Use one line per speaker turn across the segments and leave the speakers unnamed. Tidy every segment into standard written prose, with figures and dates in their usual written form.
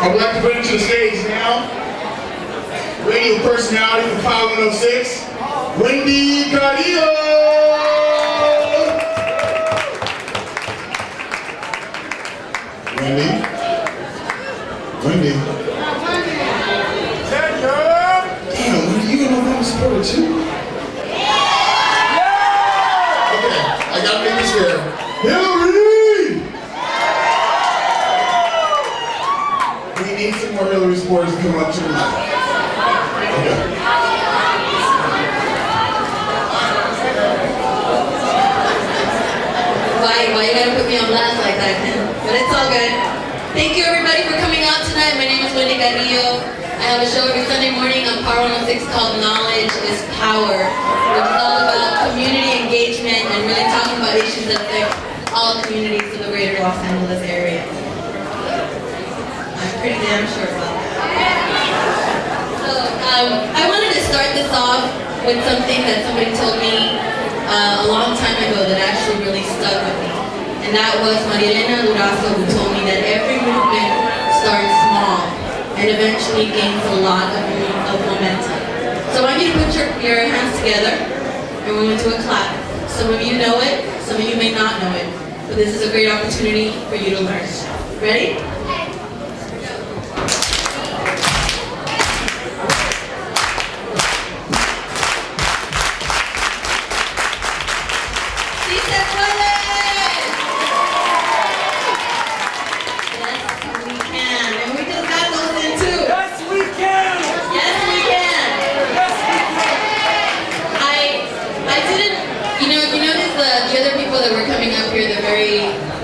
I would like to bring to the stage now, radio personality from Power 106, Wendy Carrillo. Wendy. Damn, Wendy, you know I'm a supporter too? Okay, I gotta make this fair. Hillary! We need some more Hillary supporters to come up to the mic. Okay.
Why you gotta put me on blast like that, Ken? But it's all good. Thank you everybody for coming out tonight. My name is Wendy Carrillo. I have a show every Sunday morning on Power 106 called Knowledge is Power, which is all about community engagement and really talking about issues that affect all communities in the greater Los Angeles area. I'm pretty damn sure about that. So I wanted to start this off with something that somebody told me a long time ago that actually really stuck with me. And that was Marilena Durazo, who told me that every movement starts small and eventually gains a lot of momentum. So I want you to put your hands together and we're going to do a clap. Some of you know it, some of you may not know it, but this is a great opportunity for you to learn. Ready?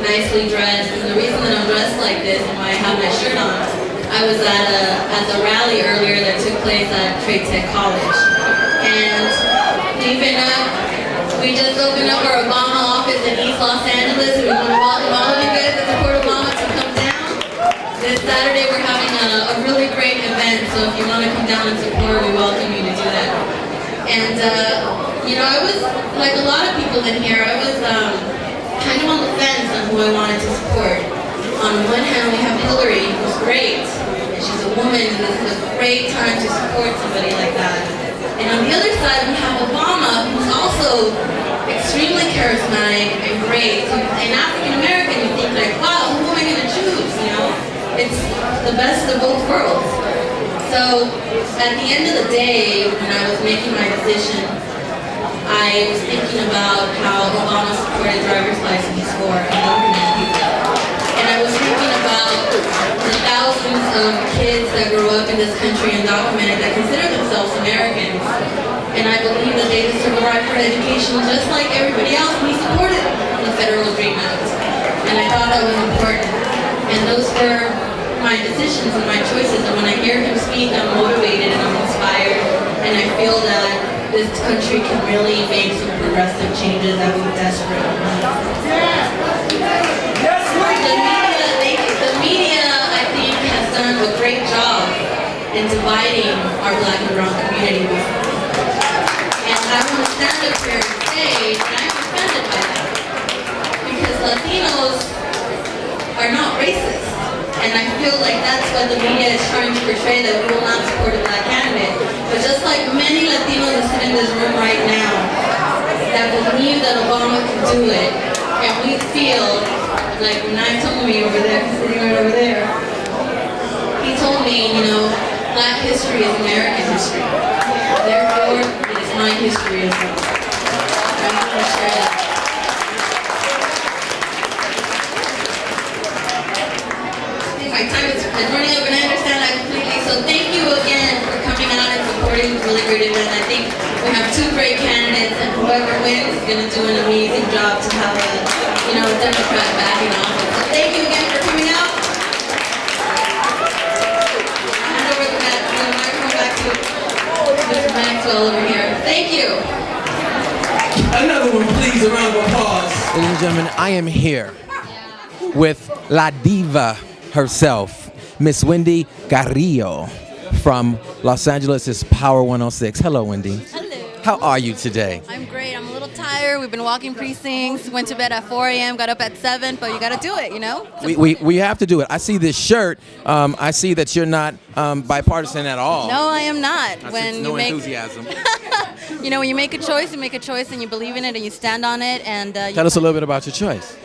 Nicely dressed, and the reason that I'm dressed like this and why I have my shirt on, I was at the rally earlier that took place at Trade Tech College, and we just opened up our Obama office in East Los Angeles, and we want to welcome all of you guys that support Obama to come down. This Saturday we're having a really great event, so if you want to come down and support, we welcome you to do that. And you know, I was like a lot of people in here. I was kind of on the fence on who I wanted to support. On one hand, we have Hillary, who's great, and she's a woman, and this is a great time to support somebody like that. And on the other side, we have Obama, who's also extremely charismatic and great. And African American, you think like, wow, who am I going to choose? You know, it's the best of both worlds. So at the end of the day, when I was making my decision, I was thinking about how Obama supported driver's license for undocumented people. And I was thinking about the thousands of kids that grew up in this country undocumented that consider themselves Americans. And I believe that they deserve a right for education just like everybody else, and he supported the Federal Dream Act. And I thought that was important. And those were my decisions and my choices. And when I hear him speak, I'm motivated and I'm inspired. And I feel that this country can really make some progressive changes that we desperately need. The media, I think, has done a great job in dividing our Black and brown community. And I want to stand up here and say that I'm offended by that. Because Latinos are not racist. And I feel like that's what the media is trying to portray, that we will not support a Black candidate. But just like many Latinos that sit in this room right now that believe that Obama can do it, and we feel like when I told me over there, he's sitting right over there, he told me, you know, Black history is American history. Therefore, it is my history as well. I want to share that. My time is running up and I understand that completely. So thank you again for coming out and supporting this really great event. I think we have two great candidates, and whoever wins is going to do an amazing job to have a, you know, a Democrat back in office. So thank you again for coming out. Hand over the microphone back to Mr. Maxwell over here. Thank you.
Another one, please, a round of applause.
Ladies and gentlemen, I am here with La Diva herself, Miss Wendy Carrillo from Los Angeles' Power 106. Hello, Wendy.
Hello.
How are you today?
I'm great. I'm a little tired.
tired. We've been walking precincts. Went to bed at 4 a.m. Got up at 7. But you got to do it, you know.
We have to do it. I see this shirt. I see that you're not bipartisan at all.
No, I am not.
I sense no enthusiasm.
You know, when you make a choice, and you believe in it, and you stand on it. And
tell us a little bit about your choice.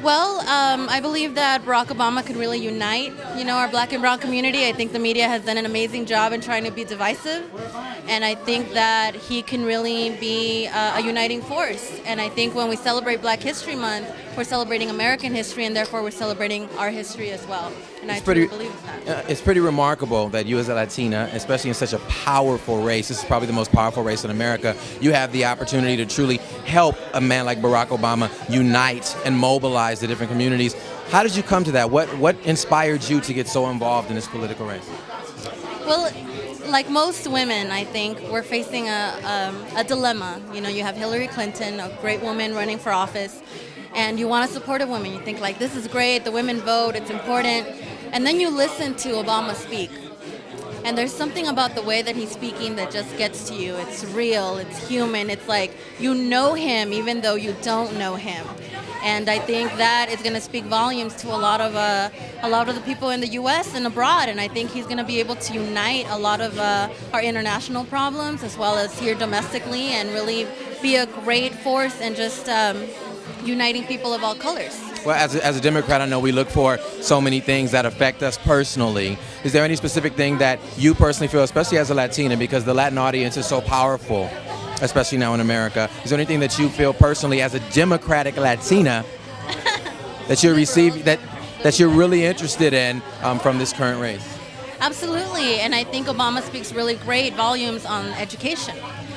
Well, I believe that Barack Obama could really unite, you know, our black and brown community. I think the media has done an amazing job in trying to be divisive, and I think that he can really be a uniting force. And I think when we celebrate Black History Month, we're celebrating American history, and therefore we're celebrating our history as well. And I truly believe in that.
It's pretty remarkable that you as a Latina, especially in such a powerful race, this is probably the most powerful race in America, you have the opportunity to truly help a man like Barack Obama unite and mobilize the different communities. How did you come to that? What inspired you to get so involved in this political race?
Well, like most women, I think, we're facing a dilemma. You know, you have Hillary Clinton, a great woman running for office, and you want to support a woman. You think, like, this is great, the women vote, it's important. And then you listen to Obama speak. And there's something about the way that he's speaking that just gets to you. It's real, it's human, it's like you know him even though you don't know him. And I think that is going to speak volumes to a lot of the people in the U.S. and abroad. And I think he's going to be able to unite a lot of our international problems as well as here domestically, and really be a great force in just uniting people of all colors.
Well, as a Democrat, I know we look for so many things that affect us personally. Is there any specific thing that you personally feel, especially as a Latina, because the Latin audience is so powerful, especially now in America, is there anything that you feel personally as a Democratic Latina that you're really interested in from this current race?
Absolutely, and I think Obama speaks really great volumes on education.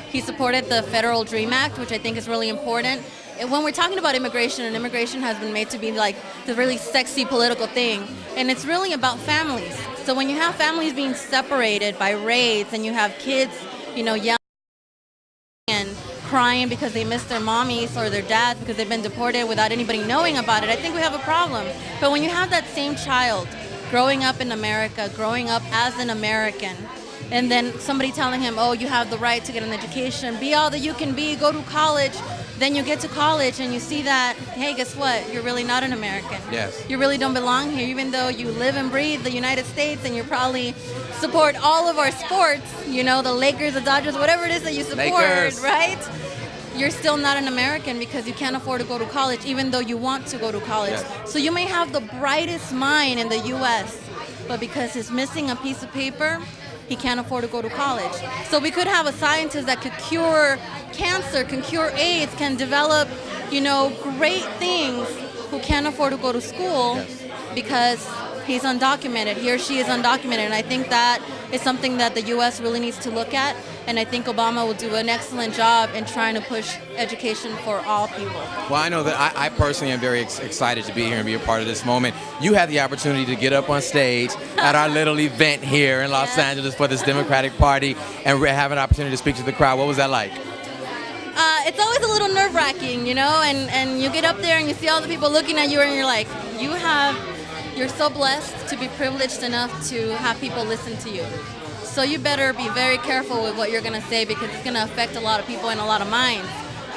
He supported the Federal Dream Act, which I think is really important. When we're talking about immigration, and immigration has been made to be like the really sexy political thing, and it's really about families. So when you have families being separated by raids, and you have kids, you know, yelling and crying because they miss their mommies or their dads because they've been deported without anybody knowing about it, I think we have a problem. But when you have that same child growing up in America, growing up as an American, and then somebody telling him, oh, you have the right to get an education, be all that you can be, go to college. Then you get to college and you see that, hey, guess what? You're really not an American.
Yes.
You really don't belong here, even though you live and breathe the United States, and you probably support all of our sports, you know, the Lakers, the Dodgers, whatever it is that you support,
Lakers.
Right? You're still not an American because you can't afford to go to college, even though you want to go to college.
Yes.
So you may have the brightest mind in the U.S., but because he's missing a piece of paper, he can't afford to go to college. So we could have a scientist that could cure cancer, can cure AIDS, can develop, you know, great things, who can't afford to go to school because he's undocumented. He or she is undocumented. And I think that is something that the U.S. really needs to look at. And I think Obama will do an excellent job in trying to push education for all people.
Well, I know that I personally am very excited to be here and be a part of this moment. You had the opportunity to get up on stage at our little event here in Los Angeles for this Democratic Party and have an opportunity to speak to the crowd. What was that like?
It's always a little nerve-wracking, you know, and you get up there and you see all the people looking at you, and you're like, you're so blessed to be privileged enough to have people listen to you. So you better be very careful with what you're going to say, because it's going to affect a lot of people and a lot of minds.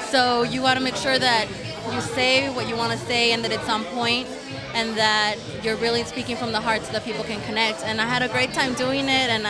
So you want to make sure that you say what you want to say and that it's on point, and that you're really speaking from the heart so that people can connect. And I had a great time doing it, and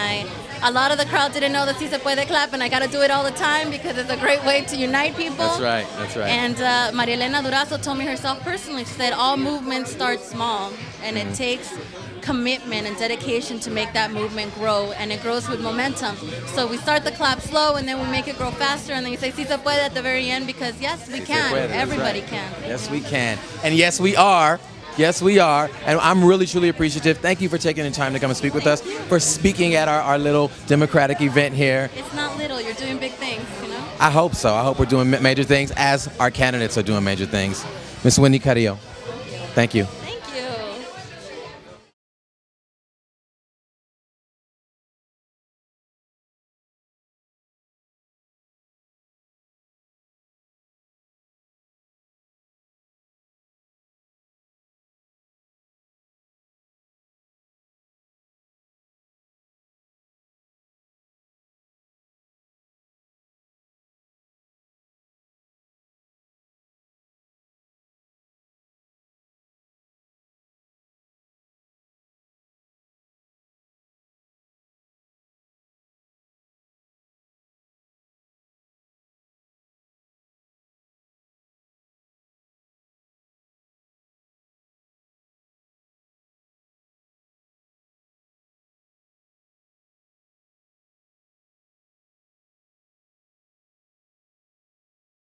a lot of the crowd didn't know that Si Se Puede clap, and I got to do it all the time because it's a great way to unite people.
That's right, that's right.
And Maria Elena Durazo told me herself personally, she said all movements start small, and it takes commitment and dedication to make that movement grow, and it grows with momentum. So we start the clap slow, and then we make it grow faster, and then you say Si Se Puede at the very end, because yes, we can. Everybody can.
Yes, we can. And yes, we are. Yes, we are. And I'm really, truly appreciative. Thank you for taking the time to come and speak with us, for speaking at our little Democratic event here.
It's not little. You're doing big things, you know?
I hope so. I hope we're doing major things, as our candidates are doing major things. Ms. Wendy Carrillo, thank you.